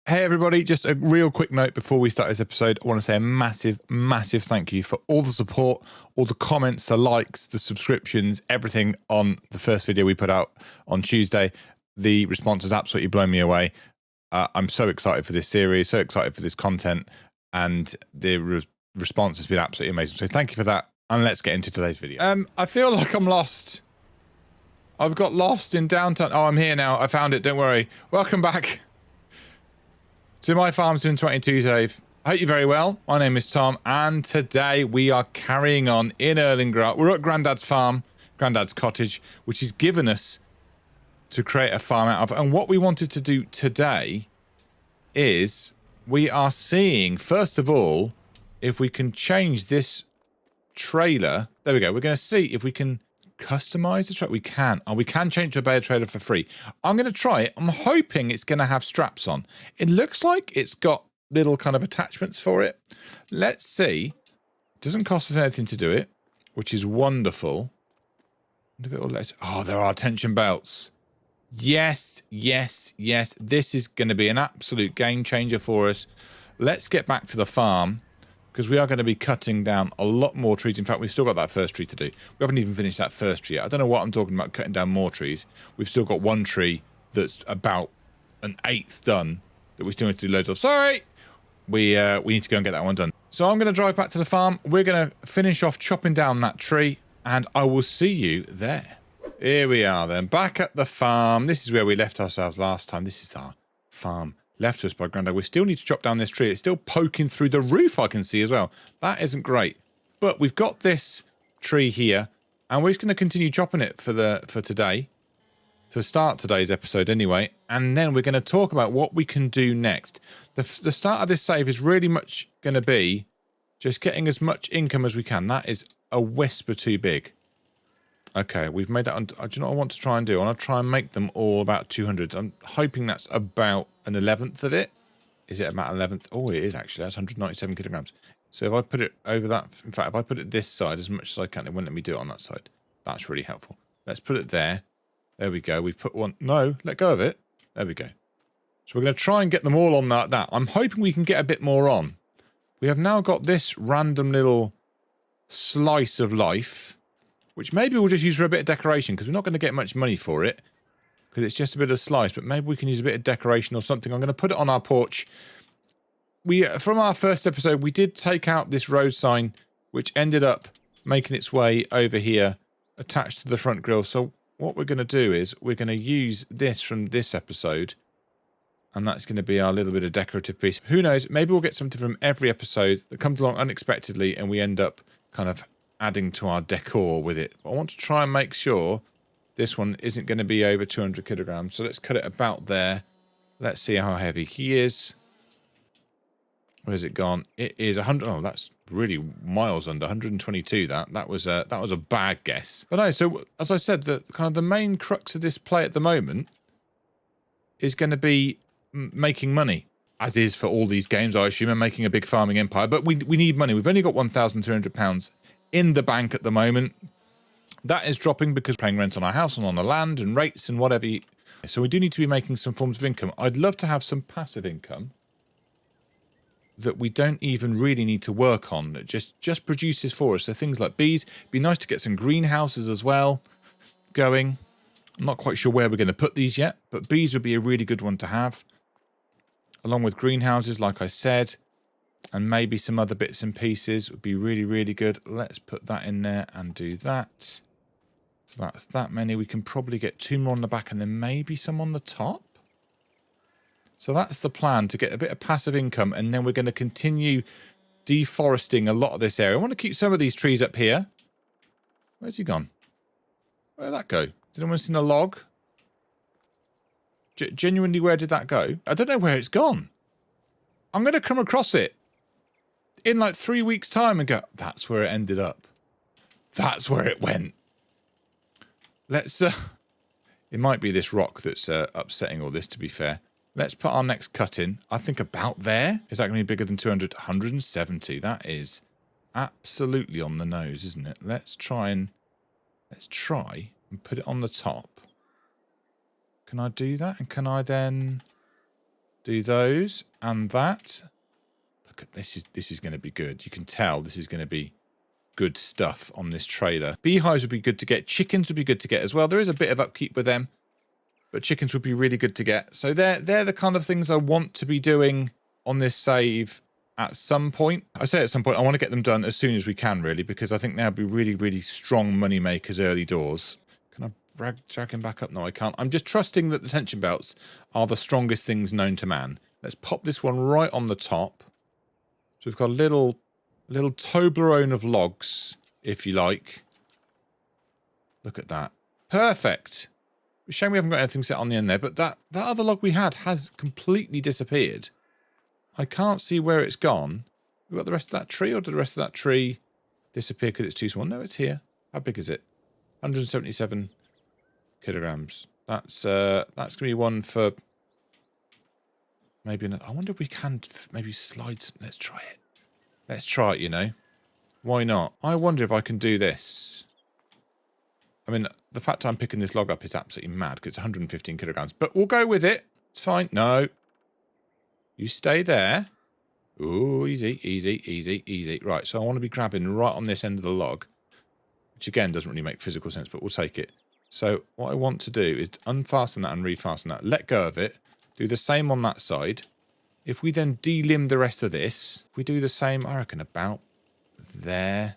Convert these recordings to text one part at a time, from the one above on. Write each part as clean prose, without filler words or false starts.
Hey everybody, just a real quick note before we start this episode. I want to say a massive, massive thank you for all the support, all the comments, the likes, the subscriptions, everything on the first video we put out on Tuesday. The response has absolutely blown me away. I'm so excited for this series, so excited for this content, and the response has been absolutely amazing. So thank you for that, and let's get into today's video. I feel like I'm lost. I've got lost in downtown. Oh, I'm here now. I found it, don't worry. Welcome back to my farm sim 22 save. I hope you're very well. My name is Tom, and today we are carrying on in Elengrat. We're at Grandad's farm, Grandad's cottage, which is given us to create a farm out of. And what we wanted to do today is we are seeing, first of all, if we can change this trailer. There we go. We're going to see if we can customize the trailer. We can. Oh, we can change to a bale trailer for free. I'm going to try it. I'm hoping it's going to have straps on. It looks like it's got little kind of attachments for it. Let's see. It doesn't cost us anything to do it, which is wonderful. Oh, there are tension belts. Yes, yes, yes. This is going to be an absolute game changer for us. Let's get back to the farm, because we are going to be cutting down a lot more trees. In fact, we've still got that first tree to do. We haven't even finished that first tree yet. I don't know what I'm talking about cutting down more trees. We've still got one tree that's about an eighth done that we still need to do loads of. Sorry! We need to go and get that one done. So I'm going to drive back to the farm. We're going to finish off chopping down that tree, and I will see you there. Here we are then, back at the farm. This is where we left ourselves last time. This is our farm left to us by Grandad. We still need to chop down this tree. It's still poking through the roof, I can see as well. That isn't great. But we've got this tree here, and we're just going to continue chopping it for today, to start today's episode anyway. And then we're going to talk about what we can do next. The start of this save is really much going to be just getting as much income as we can. That is a whisper too big. Okay, we've made that. Do you know what I want to try and do? I want to try and make them all about 200. I'm hoping that's about an 11th of it. Is it about 11th? Oh, it is actually. That's 197 kilograms. So if I put it over that, in fact, if I put it this side as much as I can, it won't let me do it on that side. That's really helpful. Let's put it there. There we go. We've put one. No, let go of it. There we go. So we're going to try and get them all on that. I'm hoping we can get a bit more on. We have now got this random little slice of life, which maybe we'll just use for a bit of decoration, because we're not going to get much money for it, because it's just a bit of slice, but maybe we can use a bit of decoration or something. I'm going to put it on our porch. From our first episode, we did take out this road sign, which ended up making its way over here, attached to the front grille. So what we're going to do is we're going to use this from this episode, and that's going to be our little bit of decorative piece. Who knows, maybe we'll get something from every episode that comes along unexpectedly, and we end up kind of adding to our decor with it. But I want to try and make sure this one isn't going to be over 200 kilograms. So let's cut it about there. Let's see how heavy he is. Where's it gone? It is 100. Oh, that's really miles under 122. That was a bad guess. But no. So as I said, the main crux of this play at the moment is going to be making money, as is for all these games, I assume, and making a big farming empire. But we need money. We've only got £1,300 in the bank at the moment. That is dropping because we're paying rent on our house and on the land and rates and whatever. So we do need to be making some forms of income. I'd love to have some passive income that we don't even really need to work on, that just produces for us. So things like bees. It'd be nice to get some greenhouses as well going. I'm not quite sure where we're going to put these yet, but bees would be a really good one to have, along with greenhouses, like I said. And maybe some other bits and pieces would be really, really good. Let's put that in there and do that. So that's that many. We can probably get 2 more on the back and then maybe some on the top. So that's the plan, to get a bit of passive income. And then we're going to continue deforesting a lot of this area. I want to keep some of these trees up here. Where's he gone? Where did that go? Did anyone see a log? Genuinely, where did that go? I don't know where it's gone. I'm going to come across it in like 3 weeks' time and go, that's where it ended up. That's where it went. Let's, it might be this rock that's upsetting all this, to be fair. Let's put our next cut in. I think about there. Is that going to be bigger than 200? 170. That is absolutely on the nose, isn't it? Let's try and put it on the top. Can I do that? And can I then Do those and that. Look at this. This is going to be good. You can tell this is going to be good stuff on this trailer. Beehives would be good to get. Chickens would be good to get as well. There is a bit of upkeep with them, but chickens would be really good to get. So they're the kind of things I want to be doing on this save at some point. I say at some point, I want to get them done as soon as we can, really, because I think they'll be really, really strong money makers early doors. Can I drag him back up? No, I can't. I'm just trusting that the tension belts are the strongest things known to man. Let's pop this one right on the top. So we've got a little Toblerone of logs, if you like. Look at that. Perfect. Shame we haven't got anything set on the end there, but that other log we had has completely disappeared. I can't see where it's gone. We got the rest of that tree, or did the rest of that tree disappear because it's too small? No, it's here. How big is it? 177 kilograms. That's going to be one for maybe another. I wonder if we can maybe slide some. Let's try it. Let's try it, you know. Why not? I wonder if I can do this. I mean, the fact I'm picking this log up is absolutely mad because it's 115 kilograms. But we'll go with it. It's fine. No. You stay there. Ooh, easy, easy, easy, easy. Right, so I want to be grabbing right on this end of the log, which again doesn't really make physical sense, but we'll take it. So what I want to do is unfasten that and refasten that. Let go of it. Do the same on that side. If we then delimb the rest of this, if we do the same, I reckon about there.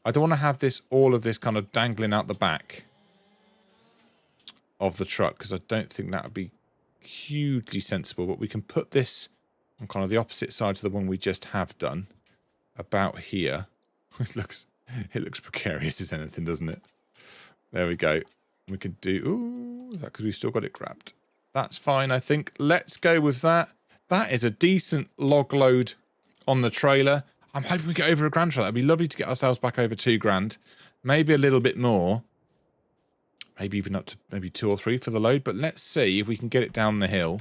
I don't want to have all of this kind of dangling out the back of the truck because I don't think that would be hugely sensible, but we can put this on kind of the opposite side to the one we just have done, about here. It looks precarious as anything, doesn't it? There we go. We could do, ooh, that because we've still got it grabbed. That's fine, I think. Let's go with that. That is a decent log load on the trailer. I'm hoping we get over $1,000 for that. It'd be lovely to get ourselves back over $2,000. Maybe a little bit more. Maybe even up to maybe 2 or 3 for the load. But let's see if we can get it down the hill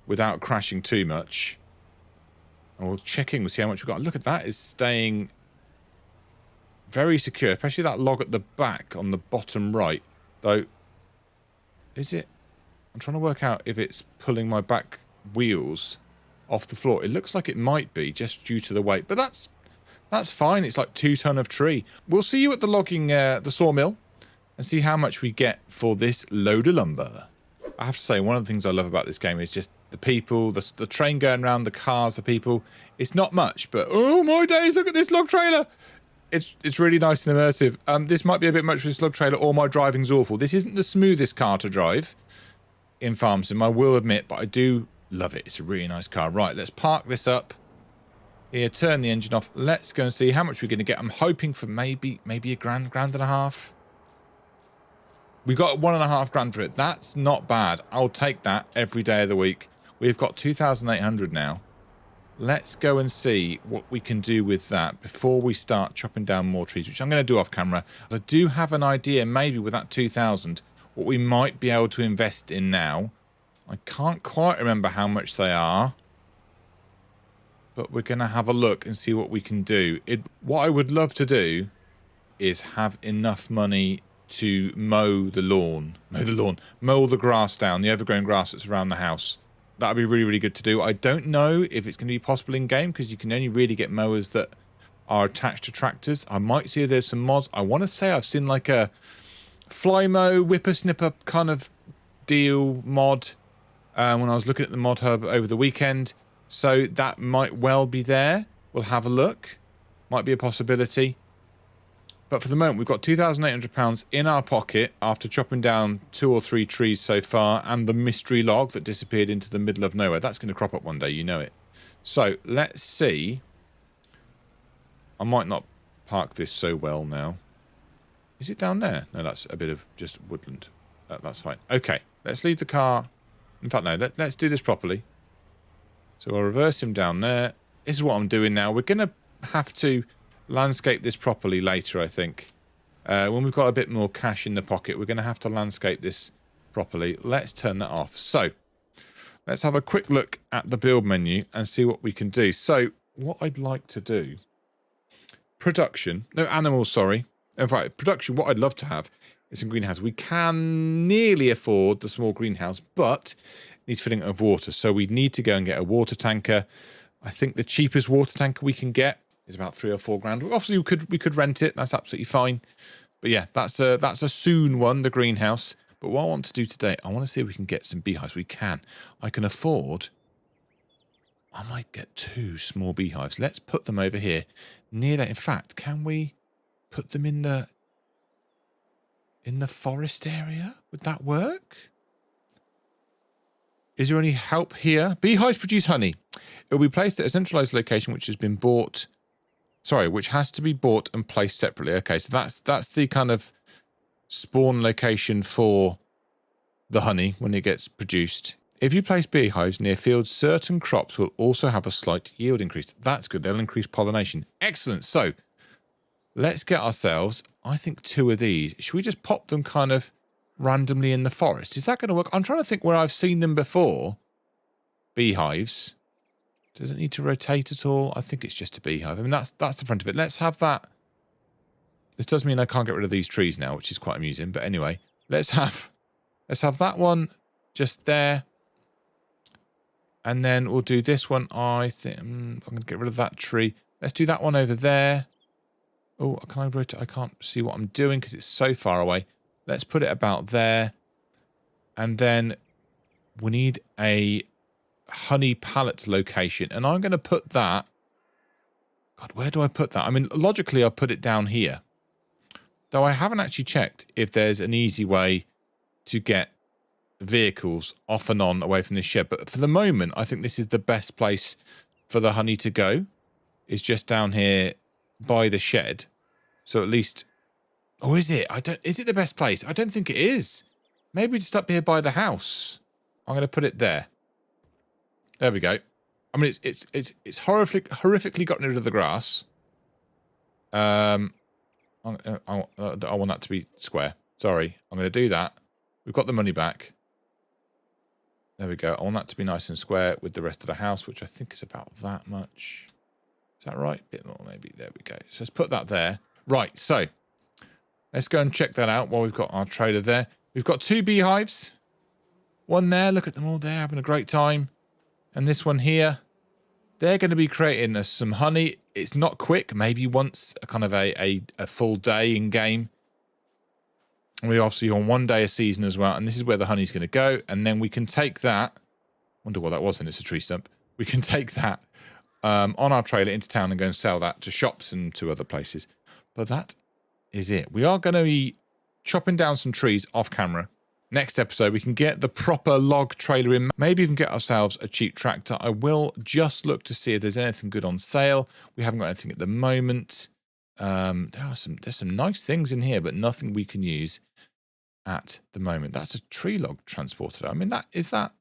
without crashing too much. And we'll check in. We'll see how much we've got. Look at that. It's staying very secure. Especially that log at the back on the bottom right. Though, is it? I'm trying to work out if it's pulling my back wheels off the floor. It looks like it might be just due to the weight. But that's fine. It's like 2 ton of tree. We'll see you at the logging, the sawmill, and see how much we get for this load of lumber. I have to say, one of the things I love about this game is just the people, the train going around, the cars, the people. It's not much, but oh my days, look at this log trailer. It's really nice and immersive. This might be a bit much for this log trailer, or my driving's awful. This isn't the smoothest car to drive in Farm Sim, I will admit, but I do love it. It's a really nice car. Right, let's park this up. Here, turn the engine off. Let's go and see how much we're going to get. I'm hoping for maybe $1,000, $1,500. We got $1,500 for it. That's not bad. I'll take that every day of the week. We've got 2,800 now. Let's go and see what we can do with that before we start chopping down more trees, which I'm going to do off camera. I do have an idea, maybe with that 2,000, what we might be able to invest in now. I can't quite remember how much they are, but we're going to have a look and see what we can do. What I would love to do is have enough money to mow the lawn, mow the grass down, the overgrown grass that's around the house. That would be really, really good to do. I don't know if it's going to be possible in-game because you can only really get mowers that are attached to tractors. I might see if there's some mods. I want to say I've seen like a Flymo whippersnipper kind of deal mod when I was looking at the mod hub over the weekend. So that might well be there. We'll have a look. Might be a possibility. But for the moment, we've got £2,800 in our pocket after chopping down 2 or 3 trees so far and the mystery log that disappeared into the middle of nowhere. That's going to crop up one day, you know it. So let's see. I might not park this so well now. Is it down there? No, that's a bit of just woodland. That's fine. Okay, let's leave the car. In fact, no, let's do this properly. So I'll reverse him down there. This is what I'm doing now. We're going to have to landscape this properly later, I think. When we've got a bit more cash in the pocket, we're going to have to landscape this properly. Let's turn that off. So let's have a quick look at the build menu and see what we can do. So what I'd like to do, animals, sorry. In fact, production, what I'd love to have is a greenhouse. We can nearly afford the small greenhouse, but it needs filling of water. So we need to go and get a water tanker. I think the cheapest water tanker we can get is about 3 or 4 grand. Obviously, we could rent it. That's absolutely fine. But yeah, that's a soon one, the greenhouse. But what I want to do today, I want to see if we can get some beehives. We can. I can afford... I might get 2 small beehives. Let's put them over here near that. In fact, can we put them in the forest area? Would that work? Is there any help here? Beehives produce honey. It will be placed at a centralized location which has been bought. Sorry, which has to be bought and placed separately. Okay, so that's the kind of spawn location for the honey when it gets produced. If you place beehives near fields, certain crops will also have a slight yield increase. That's good. They'll increase pollination. Excellent. So let's get ourselves, I think, 2 of these. Should we just pop them kind of randomly in the forest? Is that going to work? I'm trying to think where I've seen them before. Beehives. Does it need to rotate at all? I think it's just a beehive. I mean, that's the front of it. Let's have that. This does mean I can't get rid of these trees now, which is quite amusing. But anyway, let's have that one just there. And then we'll do this one. I think I'm going to get rid of that tree. Let's do that one over there. Oh, can I rotate? I can't see what I'm doing because it's so far away. Let's put it about there. And then we need a honey pallet location. And I'm going to put that... God, where do I put that? I mean, logically, I'll put it down here. Though I haven't actually checked if there's an easy way to get vehicles off and on away from this shed. But for the moment, I think this is the best place for the honey to go. Is just down here by the shed. So at least... Oh, is it? Is it the best place? I don't think it is. Maybe just up here by the house. I'm going to put it there. There we go. I mean, it's horrifically gotten rid of the grass. I want that to be square. Sorry. I'm going to do that. We've got the money back. There we go. I want that to be nice and square with the rest of the house, which I think is about that much. Is that right? Bit more, maybe. There we go. So let's put that there. Right, so let's go and check that out while we've got our trailer there. We've got 2 beehives. One there. Look at them all there, having a great time. And this one here. They're going to be creating us some honey. It's not quick. Maybe once a kind of a full day in game. And we're obviously on 1 day a season as well. And this is where the honey's going to go. And then we can take that. Wonder what that was, and it's a tree stump. We can take that on our trailer into town and go and sell that to shops and to other places. But that is it. We are going to be chopping down some trees off camera. Next episode, we can get the proper log trailer in. Maybe even get ourselves a cheap tractor. I will just look to see if there's anything good on sale. We haven't got anything at the moment. There's some nice things in here, but nothing we can use at the moment. That's a tree log transporter. I mean, look at that.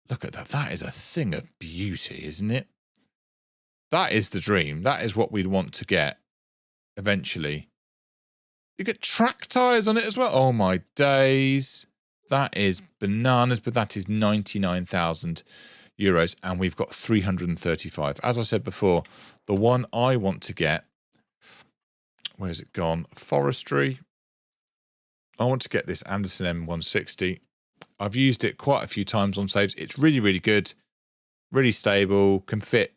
That is a thing of beauty, isn't it? That is the dream. That is what we'd want to get eventually. You get track tires on it as well. Oh my days. That is bananas, but that is 99,000 euros. And we've got 335. As I said before, the one I want to get, where's it gone? Forestry. I want to get this Anderson M160. I've used it quite a few times on saves. It's really, really good. Really stable. Can fit,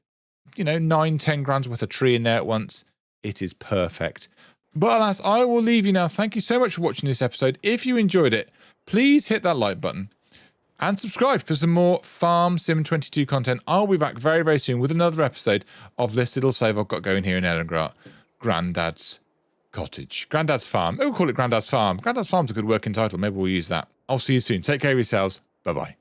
9-10 grams worth of tree in there at once. It is perfect. But alas, I will leave you now. Thank you so much for watching this episode. If you enjoyed it, please hit that like button and subscribe for some more Farm Sim 22 content. I'll be back very, very soon with another episode of this little save I've got going here in Elengrat. Grandad's cottage. Grandad's farm. We'll call it Grandad's farm. Grandad's farm's a good working title. Maybe we'll use that. I'll see you soon. Take care of yourselves. Bye-bye.